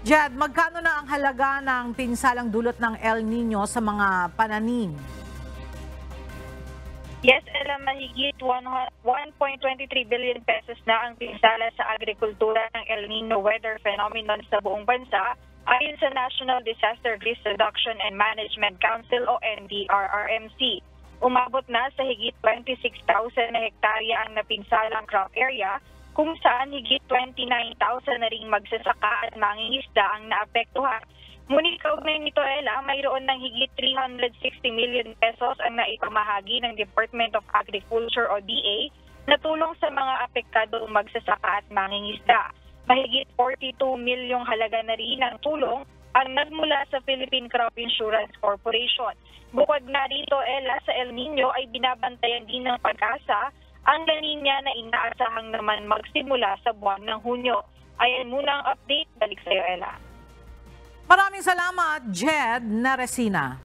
Jed, magkano na ang halaga ng pinsalang dulot ng El Nino sa mga pananim? Yes, Ella, mahigit 1.23 billion pesos na ang pinsala sa agrikultura ng El Nino weather phenomenon sa buong bansa ayon sa National Disaster Risk Reduction and Management Council o NDRRMC. Umabot na sa higit 26,000 na hektarya ang napinsalang crop area, kung saan higit 29,000 na ring magsasaka at mangingisda ang naapektuhan. Ngunit kaugnay nito, Ella, mayroon ng higit 360 million pesos ang naipamahagi ng Department of Agriculture o DA na tulong sa mga apektadong magsasaka at mangingisda. Mahigit 42 milyong halaga na rin ang tulong ang nagmula sa Philippine Crop Insurance Corporation. Bukod na rito, Ella, sa El Nino ay binabantayan din ng Pag-asa ang La Nina na inaasahang naman magsimula sa buwan ng Hunyo. Ayan muna ang update. Balik sa iyo, Ella. Maraming salamat, Jed Naresina.